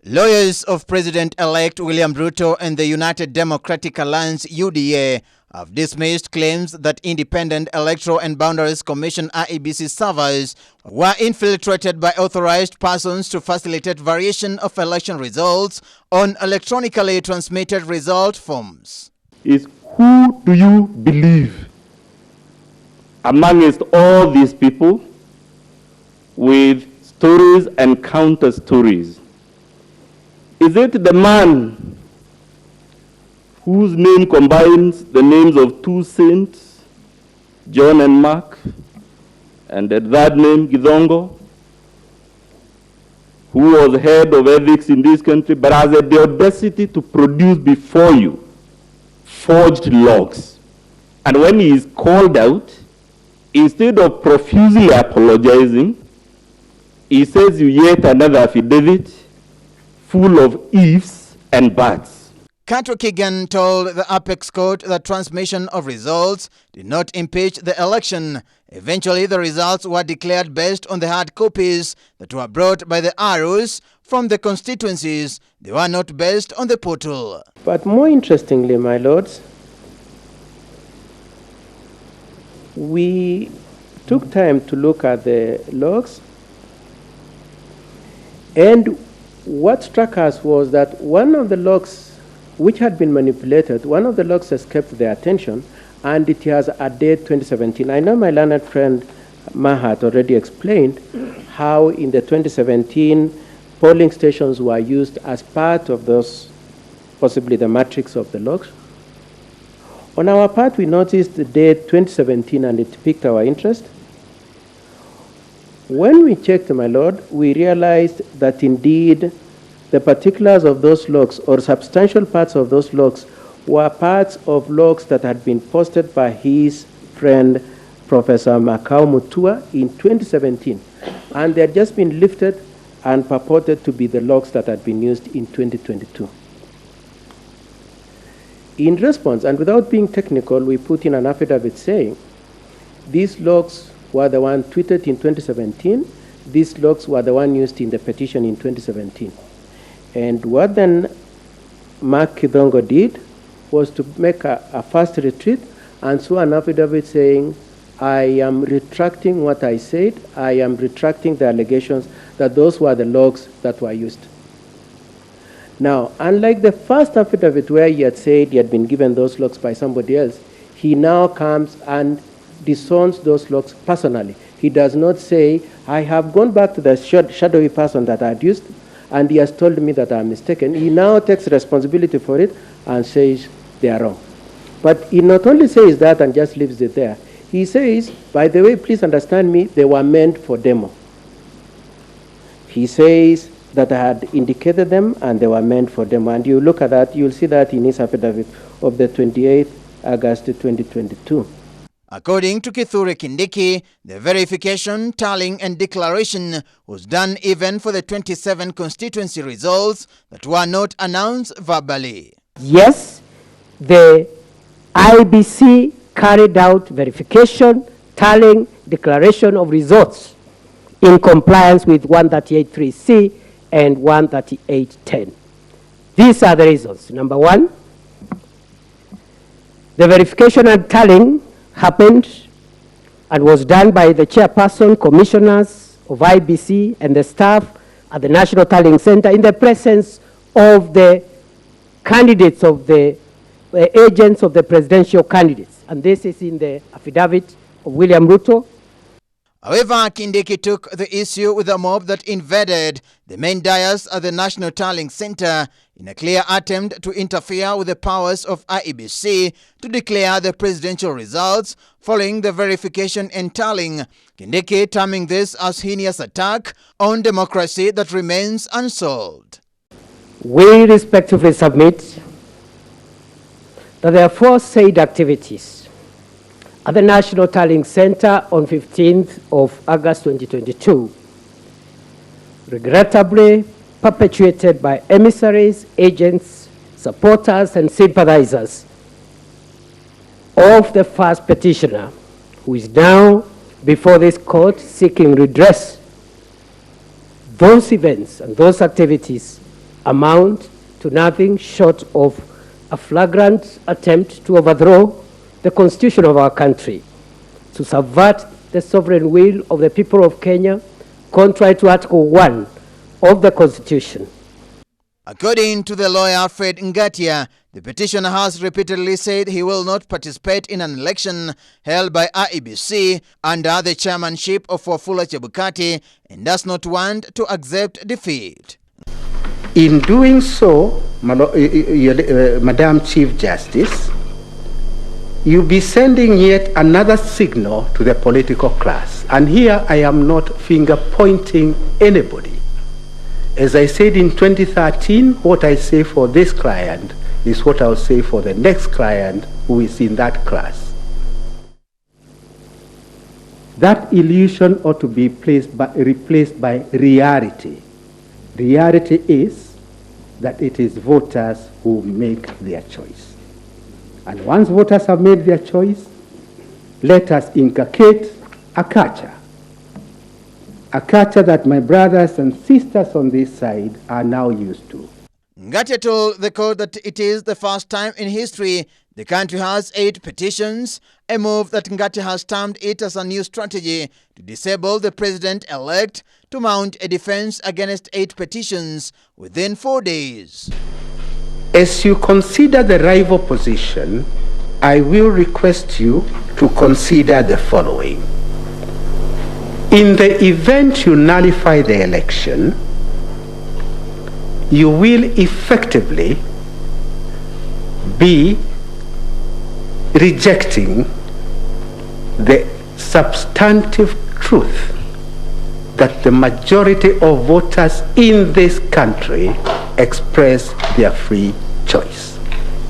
Lawyers of President-elect William Ruto and the United Democratic Alliance (UDA) have dismissed claims that Independent Electoral and Boundaries Commission (Iebc) servers were infiltrated by authorized persons to facilitate variation of election results on electronically transmitted result forms. Is who do you believe amongst all these people with stories and counter stories? Is it the man whose name combines the names of two saints, John and Mark, and the third name, Gidongo, who was head of ethics in this country, but has the audacity to produce before you forged logs? And when he is called out, instead of profusely apologizing, he says you yet another affidavit full of ifs and buts. Katro Kigan told the Apex Court that transmission of results did not impeach the election. Eventually, the results were declared based on the hard copies that were brought by the ROs from the constituencies. They were not based on the portal. But more interestingly, my lords, we took time to look at the logs, and what struck us was that one of the logs which had been manipulated, one of the logs escaped their attention, and it has a date 2017. I know my learned friend Mahat already explained how in the 2017 polling stations were used as part of those, possibly the matrix of the logs. On our part, we noticed the date 2017 and it piqued our interest. When we checked, my lord, we realized that indeed the particulars of those logs or substantial parts of those logs were parts of logs that had been posted by his friend, Professor Makau Mutua, in 2017. And they had just been lifted and purported to be the logs that had been used in 2022. In response, and without being technical, we put in an affidavit saying these logs were the one tweeted in 2017. These logs were the one used in the petition in 2017. And what then Mark Kidongo did was to make a fast retreat and saw an affidavit saying, I am retracting what I said. I am retracting the allegations that those were the logs that were used. Now, unlike the first affidavit where he had said he had been given those logs by somebody else, he now comes and disowns those logs personally. He does not say, I have gone back to the shadowy person that I had used, and he has told me that I am mistaken. He now takes responsibility for it and says they are wrong. But he not only says that and just leaves it there. He says, by the way, please understand me, they were meant for demo. He says that I had indicated them and they were meant for demo. And you look at that, you'll see that in his affidavit of the 28th August 2022. According to Kithure Kindiki, the verification, tallying and declaration was done even for the 27 constituency results that were not announced verbally. Yes, the Iebc carried out verification, tallying, declaration of results in compliance with 138.3c and 138.10. These are the reasons. Number one, the verification and tallying happened and was done by the chairperson, commissioners of Iebc and the staff at the National Tallying Center in the presence of the candidates of the agents of the presidential candidates. And this is in the affidavit of William Ruto. However, Kindiki took the issue with a mob that invaded the main dais at the National Tallying Center in a clear attempt to interfere with the powers of Iebc to declare the presidential results following the verification and tallying. Kindiki terming this as heinous attack on democracy that remains unsolved. We respectfully submit that the aforesaid activities at the National Tallying Center on 15th of August 2022, regrettably perpetuated by emissaries, agents, supporters, and sympathizers of the first petitioner, who is now before this court seeking redress. Those events and those activities amount to nothing short of a flagrant attempt to overthrow the constitution of our country, to subvert the sovereign will of the people of Kenya, contrary to Article 1 of the Constitution. According to the lawyer Fred Ngatia, the petitioner has repeatedly said he will not participate in an election held by Iebc under the chairmanship of Wafula Chebukati and does not want to accept defeat. In doing so, Madam Chief Justice, you'll be sending yet another signal to the political class. And here I am not finger-pointing anybody. As I said in 2013, what I say for this client is what I'll say for the next client who is in that class. That illusion ought to be replaced by reality. Reality is that it is voters who make their choice. And once voters have made their choice, let us inculcate a culture that my brothers and sisters on this side are now used to. Ngatia told the court that it is the first time in history the country has 8 petitions, a move that Ngatia has termed it as a new strategy to disable the president-elect to mount a defense against 8 petitions within 4 days. As you consider the rival position, I will request you to consider the following. In the event you nullify the election, you will effectively be rejecting the substantive truth that the majority of voters in this country express their free choice.